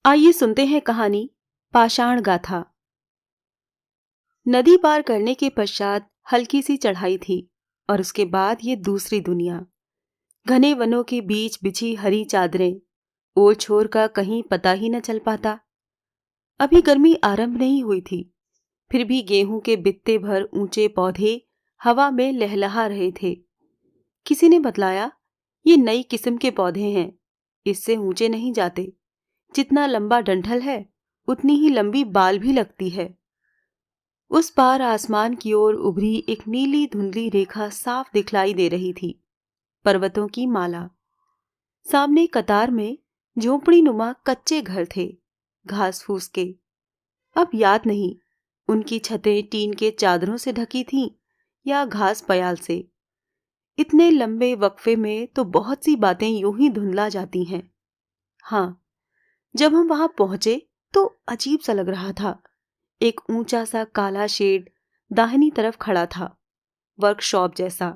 आइए सुनते हैं कहानी पाषाण गाथा। नदी पार करने के पश्चात हल्की सी चढ़ाई थी और उसके बाद ये दूसरी दुनिया। घने वनों के बीच बिछी हरी चादरें, ओर छोर का कहीं पता ही न चल पाता। अभी गर्मी आरंभ नहीं हुई थी, फिर भी गेहूं के बित्ते भर ऊंचे पौधे हवा में लहलहा रहे थे। किसी ने बतलाया, ये नई किस्म के पौधे हैं, इससे ऊंचे नहीं जाते। जितना लंबा डंठल है उतनी ही लंबी बाल भी लगती है। उस पार आसमान की ओर उभरी एक नीली धुंधली रेखा साफ दिखलाई दे रही थी, पर्वतों की माला। सामने कतार में झोंपड़ी नुमा कच्चे घर थे, घास फूस के। अब याद नहीं उनकी छतें टीन के चादरों से ढकी थीं या घास पयाल से। इतने लंबे वक्फे में तो बहुत सी बातें यूं ही धुंधला जाती हैं। हाँ, जब हम वहां पहुंचे तो अजीब सा लग रहा था। एक ऊंचा सा काला शेड दाहिनी तरफ खड़ा था, वर्कशॉप जैसा।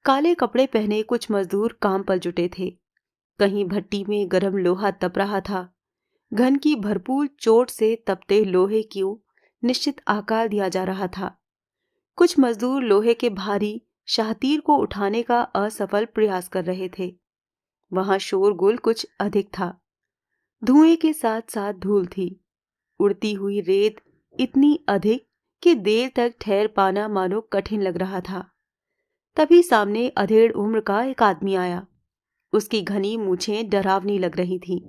काले कपड़े पहने कुछ मजदूर काम पर जुटे थे। कहीं भट्टी में गरम लोहा तप रहा था। घन की भरपूर चोट से तपते लोहे को निश्चित आकार दिया जा रहा था। कुछ मजदूर लोहे के भारी शाहतीर को उठाने का असफल प्रयास कर रहे थे। वहां शोरगुल कुछ अधिक था। धुएं के साथ साथ धूल थी। उड़ती हुई रेत इतनी अधिक कि देर तक ठहर पाना मानो कठिन लग रहा था। तभी सामने अधेड़ उम्र का एक आदमी आया। उसकी घनी मूछें डरावनी लग रही थीं।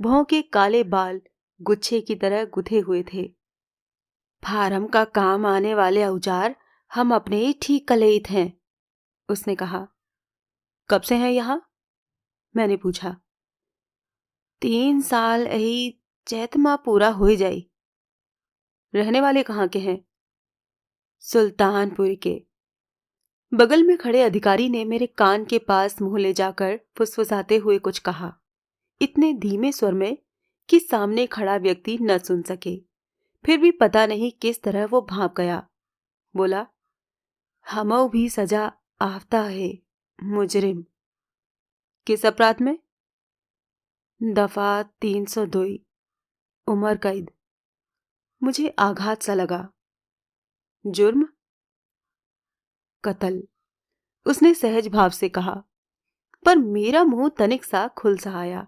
भौं के काले बाल गुच्छे की तरह गुथे हुए थे। फार्म का काम आने वाले औजार हम अपने ही ठीक कलेइत हैं, उसने कहा। कब से हैं यहां? मैंने पूछा। 3 साल यही चैत माह पूरा हो जाई। रहने वाले कहाँ के हैं? सुल्तानपुर के। बगल में खड़े अधिकारी ने मेरे कान के पास मुंह ले जाकर फुसफुसाते हुए कुछ कहा, इतने धीमे स्वर में कि सामने खड़ा व्यक्ति न सुन सके। फिर भी पता नहीं किस तरह वो भांप गया। बोला, हमऊ भी सजा आफ्ता है मुजरिम। किस अपराध में? दफा 302, उम्र कैद। मुझे आघात सा लगा। जुर्म? कत्ल, उसने सहज भाव से कहा, पर मेरा मुंह तनिक सा खुल सा आया।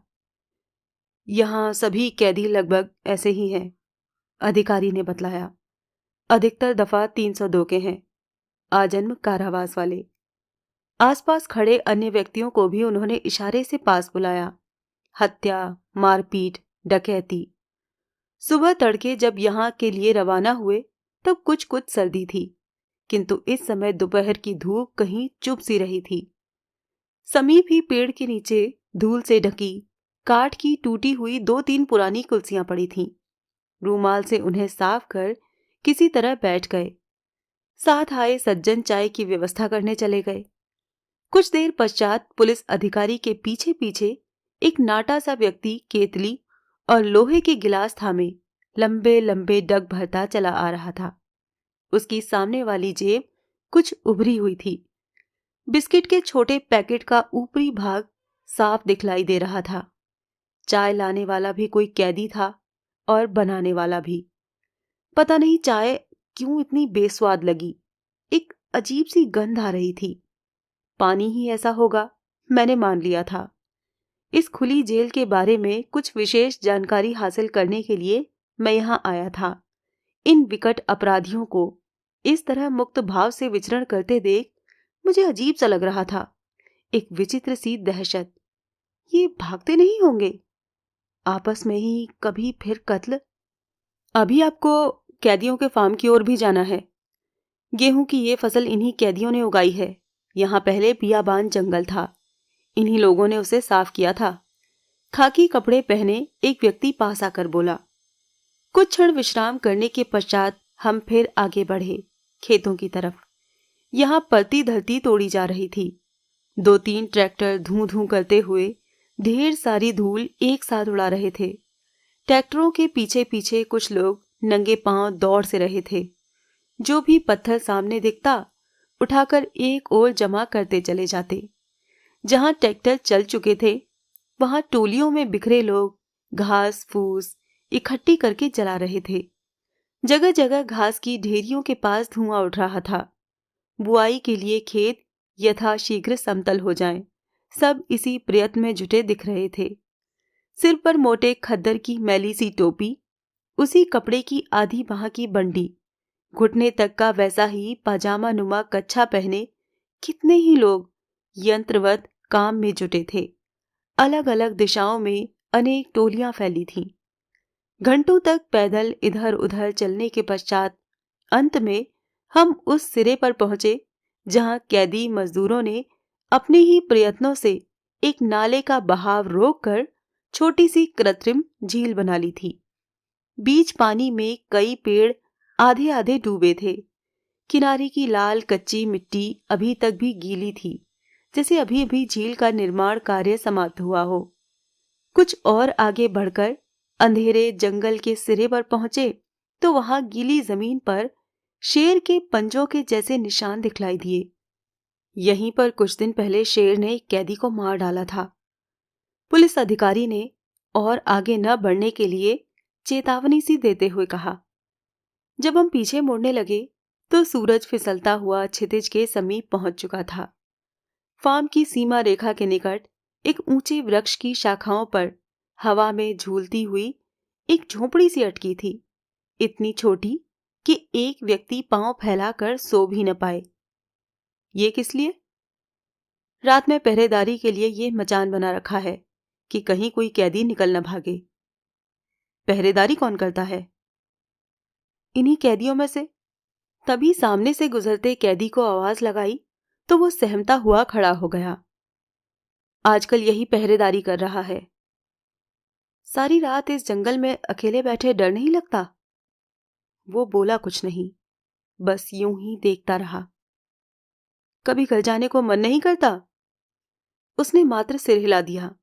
यहां सभी कैदी लगभग ऐसे ही हैं, अधिकारी ने बतलाया। अधिकतर दफा 302 के हैं, आजन्म कारावास वाले। आसपास खड़े अन्य व्यक्तियों को भी उन्होंने इशारे से पास बुलाया। हत्या, मारपीट, डकैती। सुबह तड़के जब यहां के लिए रवाना हुए तब कुछ कुछ सर्दी थी, किंतु इस समय दोपहर की धूप कहीं चुभ सी रही थी। समीप ही पेड़ के नीचे धूल से ढकी काठ की टूटी हुई 2-3 पुरानी कुर्सियां पड़ी थीं। रूमाल से उन्हें साफ कर किसी तरह बैठ गए। साथ आए सज्जन चाय की व्यवस्था करने चले गए। कुछ देर पश्चात पुलिस अधिकारी के पीछे पीछे एक नाटा सा व्यक्ति केतली और लोहे के गिलास थामे लंबे लंबे डग भरता चला आ रहा था। उसकी सामने वाली जेब कुछ उभरी हुई थी। बिस्किट के छोटे पैकेट का ऊपरी भाग साफ दिखलाई दे रहा था। चाय लाने वाला भी कोई कैदी था और बनाने वाला भी। पता नहीं चाय क्यों इतनी बेस्वाद लगी। एक अजीब सी गंध आ रही थी। पानी ही ऐसा होगा, मैंने मान लिया था। इस खुली जेल के बारे में कुछ विशेष जानकारी हासिल करने के लिए मैं यहाँ आया था। इन विकट अपराधियों को इस तरह मुक्त भाव से विचरण करते देख मुझे अजीब सा लग रहा था। एक विचित्र सी दहशत। ये भागते नहीं होंगे? आपस में ही कभी फिर कत्ल? अभी आपको कैदियों के फार्म की ओर भी जाना है। गेहूं की ये फसल इन्हीं कैदियों ने उगाई है। यहाँ पहले बियाबान जंगल था, इन्हीं लोगों ने उसे साफ किया था। खाकी कपड़े पहने एक व्यक्ति पास आकर बोला। कुछ क्षण विश्राम करने के पश्चात हम फिर आगे बढ़े खेतों की तरफ। यहाँ पलती धरती तोड़ी जा रही थी। 2-3 ट्रैक्टर धूं धूं करते हुए ढेर सारी धूल एक साथ उड़ा रहे थे। ट्रैक्टरों के पीछे पीछे कुछ लोग नंगे पांव दौड़ से रहे थे। जो भी पत्थर सामने दिखता उठाकर एक ओर जमा करते चले जाते। जहां ट्रैक्टर चल चुके थे वहां टोलियों में बिखरे लोग घास फूस इकट्ठी करके जला रहे थे। जगह जगह घास की ढेरियों के पास धुआं उठ रहा था। बुआई के लिए खेत यथाशीघ्र समतल हो जाएं, सब इसी प्रयत्न में जुटे दिख रहे थे। सिर पर मोटे खद्दर की मैली सी टोपी, उसी कपड़े की आधी बाह की बंडी, घुटने तक का वैसा ही पाजामा नुमा कच्छा पहने कितने ही लोग यंत्रवत काम में जुटे थे। अलग अलग दिशाओं में अनेक टोलियां फैली थीं। घंटों तक पैदल इधर उधर चलने के पश्चात अंत में हम उस सिरे पर पहुंचे जहां कैदी मजदूरों ने अपने ही प्रयत्नों से एक नाले का बहाव रोककर छोटी सी कृत्रिम झील बना ली थी। बीच पानी में कई पेड़ आधे आधे डूबे थे। किनारे की लाल कच्ची मिट्टी अभी तक भी गीली थी, जैसे अभी अभी झील का निर्माण कार्य समाप्त हुआ हो। कुछ और आगे बढ़कर अंधेरे जंगल के सिरे पर पहुंचे तो वहां गीली जमीन पर शेर के पंजों के जैसे निशान दिखलाई दिए। यहीं पर कुछ दिन पहले शेर ने एक कैदी को मार डाला था। पुलिस अधिकारी ने और आगे न बढ़ने के लिए चेतावनी सी देते हुए कहा। जब हम पीछे मुड़ने लगे तो सूरज फिसलता हुआ क्षितिज के समीप पहुंच चुका था। फार्म की सीमा रेखा के निकट एक ऊंचे वृक्ष की शाखाओं पर हवा में झूलती हुई एक झोपड़ी सी अटकी थी, इतनी छोटी कि एक व्यक्ति पांव फैलाकर सो भी न पाए। ये किस लिए? रात में पहरेदारी के लिए ये मचान बना रखा है कि कहीं कोई कैदी निकल न भागे। पहरेदारी कौन करता है? इन्हीं कैदियों में से। तभी सामने से गुजरते कैदी को आवाज लगाई तो वो सहमता हुआ खड़ा हो गया। आजकल यही पहरेदारी कर रहा है। सारी रात इस जंगल में अकेले बैठे डर नहीं लगता? वो बोला कुछ नहीं, बस यूं ही देखता रहा। कभी घर जाने को मन नहीं करता? उसने मात्र सिर हिला दिया।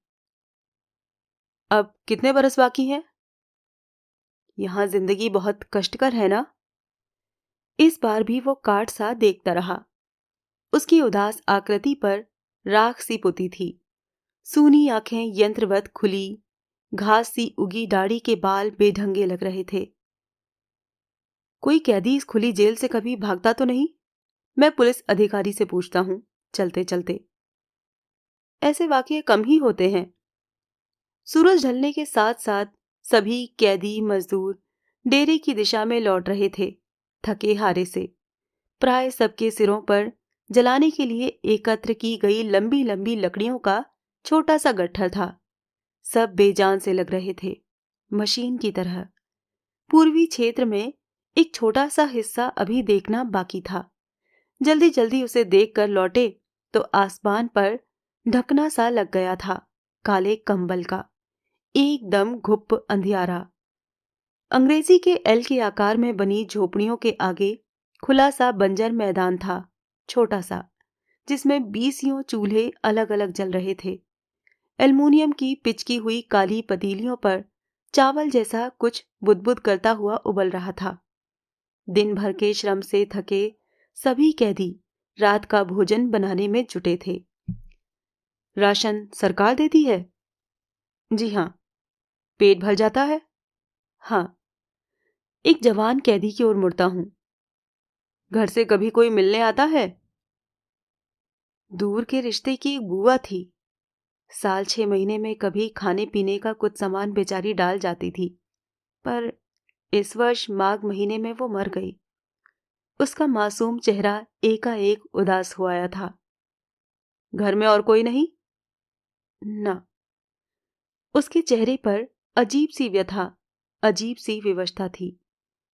अब कितने बरस बाकी हैं? यहां जिंदगी बहुत कष्टकर है ना? इस बार भी वो काठ सा देखता रहा। उसकी उदास आकृति पर राख सी पुती थी। सूनी आंखें यंत्रवत खुली, घास सी उगी दाढ़ी के बाल बेढंगे लग रहे थे। कोई कैदी इस खुली जेल से कभी भागता तो नहीं? मैं पुलिस अधिकारी से पूछता हूं चलते चलते। ऐसे वाकये कम ही होते हैं। सूरज ढलने के साथ साथ सभी कैदी मजदूर डेरे की दिशा में लौट रहे थे, थके हारे से। प्राय सबके सिरों पर जलाने के लिए एकत्र की गई लंबी लंबी लकड़ियों का छोटा सा गट्ठर था। सब बेजान से लग रहे थे, मशीन की तरह। पूर्वी क्षेत्र में एक छोटा सा हिस्सा अभी देखना बाकी था। जल्दी जल्दी उसे देखकर लौटे तो आसमान पर ढकना सा लग गया था, काले कंबल का, एकदम घुप अंधियारा। अंग्रेजी के एल के आकार में बनी झोपड़ियों के आगे खुला सा बंजर मैदान था, छोटा सा, जिसमें 20 चूल्हे अलग अलग जल रहे थे। एल्युमिनियम की पिचकी हुई काली पतीलियों पर चावल जैसा कुछ बुदबुद करता हुआ उबल रहा था। दिन भर के श्रम से थके सभी कैदी रात का भोजन बनाने में जुटे थे। राशन सरकार देती है? जी हाँ। पेट भर जाता है? हाँ। एक जवान कैदी की ओर मुड़ता हूं। घर से कभी कोई मिलने आता है? दूर के रिश्ते की एक बुआ थी। साल 6 महीने में कभी खाने पीने का कुछ सामान बेचारी डाल जाती थी, पर इस वर्ष माघ महीने में वो मर गई। उसका मासूम चेहरा एकाएक उदास हो आया था। घर में और कोई नहीं? ना। उसके चेहरे पर अजीब सी व्यथा, अजीब सी विवशता थी।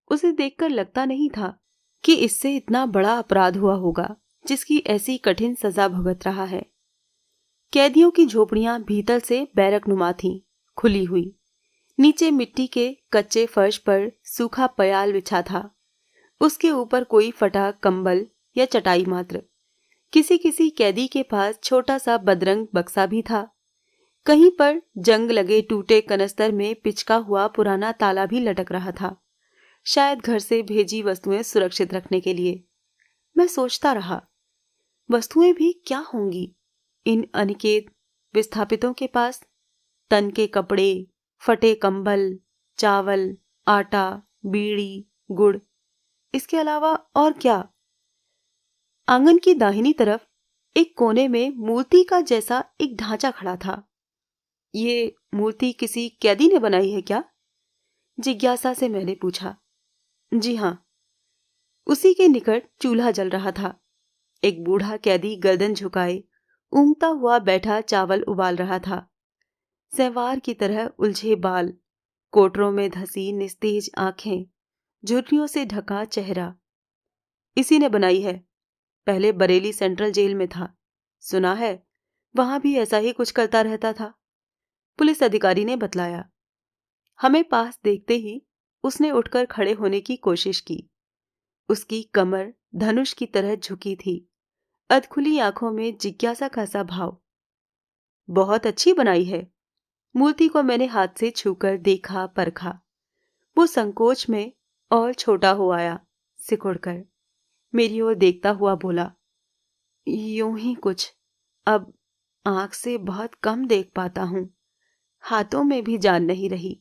उसे देखकर लगता नहीं था कि इससे इतना बड़ा अपराध हुआ होगा जिसकी ऐसी कठिन सजा भुगत रहा है। कैदियों की झोपड़ियां भीतर से बैरक नुमा थीं, खुली हुई। नीचे मिट्टी के कच्चे फर्श पर सूखा पयाल बिछा था। उसके ऊपर कोई फटा कंबल या चटाई मात्र। किसी किसी कैदी के पास छोटा सा बदरंग बक्सा भी था। कहीं पर जंग लगे टूटे कनस्तर में पिचका हुआ पुराना ताला भी लटक रहा था, शायद घर से भेजी वस्तुएं सुरक्षित रखने के लिए। मैं सोचता रहा, वस्तुएं भी क्या होंगी इन अनिकेत विस्थापितों के पास? तन के कपड़े, फटे कंबल, चावल, आटा, बीड़ी, गुड़, इसके अलावा और क्या? आंगन की दाहिनी तरफ एक कोने में मूर्ति का जैसा एक ढांचा खड़ा था। ये मूर्ति किसी कैदी ने बनाई है क्या? जिज्ञासा से मैंने पूछा। जी हाँ। उसी के निकट चूल्हा जल रहा था। एक बूढ़ा कैदी गर्दन झुकाए ऊँघता हुआ बैठा चावल उबाल रहा था। सहवार की तरह उलझे बाल, कोटरों में धंसी निस्तेज आंखें, झुर्रियों से ढका चेहरा। इसी ने बनाई है। पहले बरेली सेंट्रल जेल में था। सुना है वहां भी ऐसा ही कुछ करता रहता था, पुलिस अधिकारी ने बतलाया। हमें पास देखते ही उसने उठकर खड़े होने की कोशिश की। उसकी कमर धनुष की तरह झुकी थी, अधखुली आंखों में जिज्ञासा का सा भाव। बहुत अच्छी बनाई है। मूर्ति को मैंने हाथ से छूकर देखा परखा। वो संकोच में और छोटा हो आया। सिकुड़कर मेरी ओर देखता हुआ बोला, यूं ही कुछ। अब आंख से बहुत कम देख पाता हूं, हाथों में भी जान नहीं रही।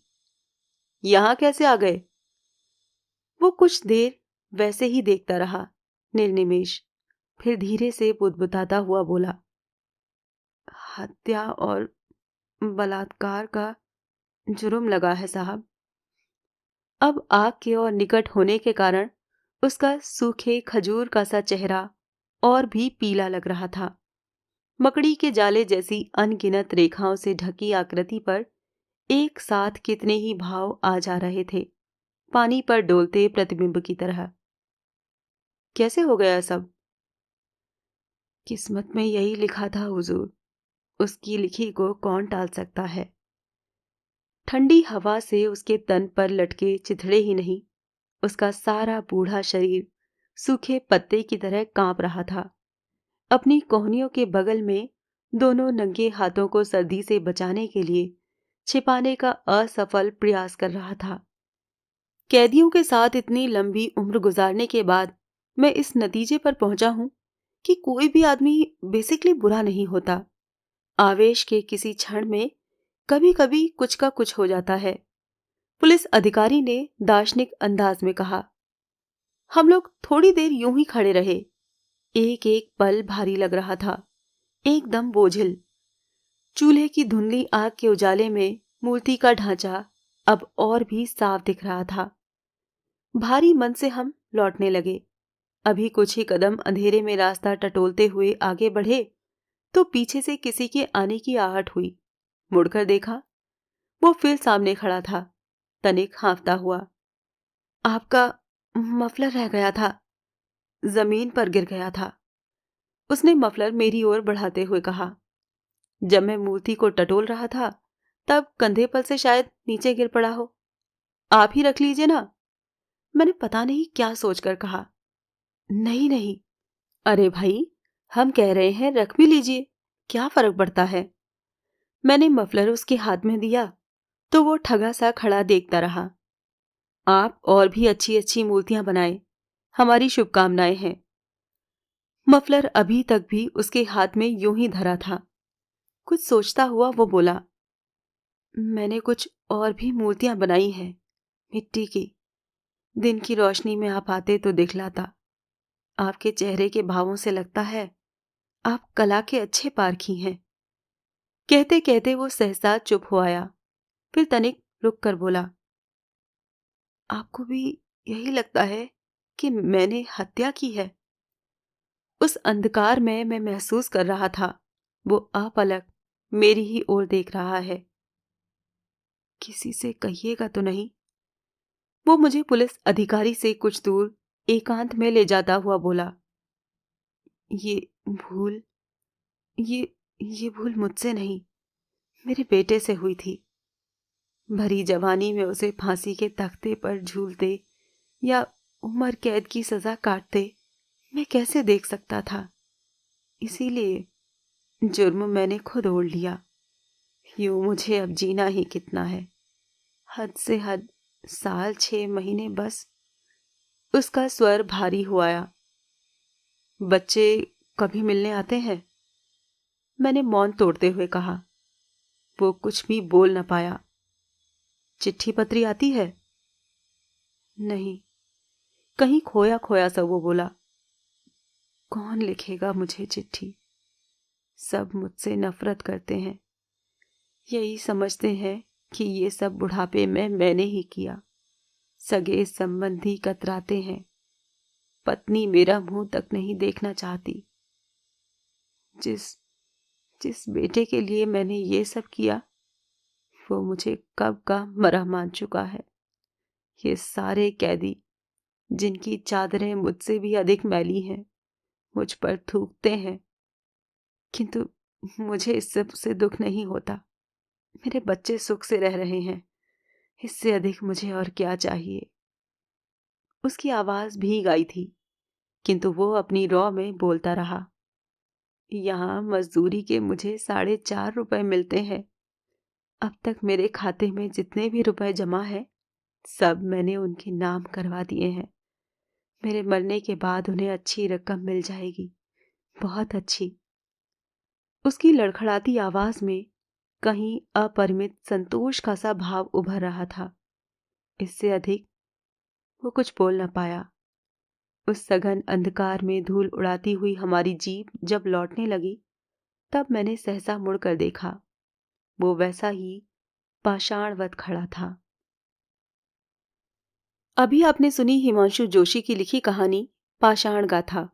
यहां कैसे आ गए? वो कुछ देर वैसे ही देखता रहा, निर्निमेष। फिर धीरे से बुदबुदाता हुआ बोला, हत्या और बलात्कार का जुर्म लगा है साहब। अब आग के और निकट होने के कारण उसका सूखे खजूर का सा चेहरा और भी पीला लग रहा था। मकड़ी के जाले जैसी अनगिनत रेखाओं से ढकी आकृति पर एक साथ कितने ही भाव आ जा रहे थे, पानी पर डोलते प्रतिबिंब की तरह। कैसे हो गया सब? किस्मत में यही लिखा था हुजूर, उसकी लिखी को कौन टाल सकता है। ठंडी हवा से उसके तन पर लटके चिथड़े ही नहीं, उसका सारा बूढ़ा शरीर सूखे पत्ते की तरह कांप रहा था। अपनी कोहनियों के बगल में दोनों नंगे हाथों को सर्दी से बचाने के लिए छिपाने का असफल प्रयास कर रहा था। कैदियों के साथ इतनी लंबी उम्र गुजारने के बाद मैं इस नतीजे पर पहुंचा हूं कि कोई भी आदमी बेसिकली बुरा नहीं होता। आवेश के किसी क्षण में कभी कभी कुछ का कुछ हो जाता है। पुलिस अधिकारी ने दार्शनिक अंदाज में कहा। हम लोग थोड़ी देर यूं ही खड़े रहे। एक एक पल भारी लग रहा था, एकदम बोझिल। चूल्हे की धुंधली आग के उजाले में मूर्ति का ढांचा अब और भी साफ दिख रहा था। भारी मन से हम लौटने लगे। अभी कुछ ही कदम अंधेरे में रास्ता टटोलते हुए आगे बढ़े तो पीछे से किसी के आने की आहट हुई। मुड़कर देखा, वो फिर सामने खड़ा था, तनिक हाँफता हुआ। आपका मफलर रह गया था, जमीन पर गिर गया था, उसने मफलर मेरी ओर बढ़ाते हुए कहा। जब मैं मूर्ति को टटोल रहा था तब कंधे पर से शायद नीचे गिर पड़ा हो। आप ही रख लीजिए ना, मैंने पता नहीं क्या सोचकर कहा। नहीं नहीं, अरे भाई, हम कह रहे हैं रख भी लीजिए, क्या फर्क पड़ता है। मैंने मफलर उसके हाथ में दिया तो वो ठगा सा खड़ा देखता रहा। आप और भी अच्छी अच्छी मूर्तियां बनाएं, हमारी शुभकामनाएं हैं। मफलर अभी तक भी उसके हाथ में यूं ही धरा था। कुछ सोचता हुआ वो बोला, मैंने कुछ और भी मूर्तियां बनाई हैं, मिट्टी की। दिन की रोशनी में आप आते तो दिखलाता। आपके चेहरे के भावों से लगता है आप कला के अच्छे पारखी हैं। कहते कहते वो सहसा चुप हो आया, फिर तनिक रुक कर बोला, आपको भी यही लगता है कि मैंने हत्या की है? उस अंधकार में मैं महसूस कर रहा था वो अपलक मेरी ही ओर देख रहा है। किसी से कहिएगा तो नहीं? वो मुझे पुलिस अधिकारी से कुछ दूर एकांत में ले जाता हुआ बोला, ये भूल ये ये भूल मुझसे नहीं, मेरे बेटे से हुई थी। भरी जवानी में उसे फांसी के तख्ते पर झूलते या उम्र कैद की सजा काटते मैं कैसे देख सकता था। इसीलिए जुर्म मैंने खुद ओढ़ लिया। यूं मुझे अब जीना ही कितना है, हद से हद 6 महीने बस। उसका स्वर भारी हो आया। बच्चे कभी मिलने आते हैं? मैंने मौन तोड़ते हुए कहा। वो कुछ भी बोल न पाया। चिट्ठी पत्री आती है? नहीं। कहीं खोया खोया सा वो बोला। कौन लिखेगा मुझे चिट्ठी? सब मुझसे नफरत करते हैं। यही समझते हैं कि ये सब बुढ़ापे में मैंने ही किया। सगे संबंधी कतराते हैं। पत्नी मेरा मुंह तक नहीं देखना चाहती। जिस जिस बेटे के लिए मैंने ये सब किया, वो मुझे कब का मरा मान चुका है। ये सारे कैदी, जिनकी चादरें मुझसे भी अधिक मैली हैं, मुझ पर थूकते हैं, किंतु मुझे इस सब से दुख नहीं होता। मेरे बच्चे सुख से रह रहे हैं। इससे अधिक मुझे और क्या चाहिए? उसकी आवाज भीग आई थी, किंतु वो अपनी रौ में बोलता रहा। यहाँ मजदूरी के मुझे 4.5 रुपए मिलते हैं। अब तक मेरे खाते में जितने भी रुपए जमा है, सब मैंने उनके नाम करवा दिए हैं। मेरे मरने के बाद उन्हें अच्छी रकम मिल जाएगी, बहुत अच्छी। उसकी लड़खड़ाती आवाज में कहीं अपरिमित संतोष का सा भाव उभर रहा था। इससे अधिक वो कुछ बोल न पाया। उस सघन अंधकार में धूल उड़ाती हुई हमारी जीप जब लौटने लगी, तब मैंने सहसा मुड़कर देखा। वो वैसा ही पाषाणवत खड़ा था। अभी आपने सुनी हिमांशु जोशी की लिखी कहानी पाषाण गाथा।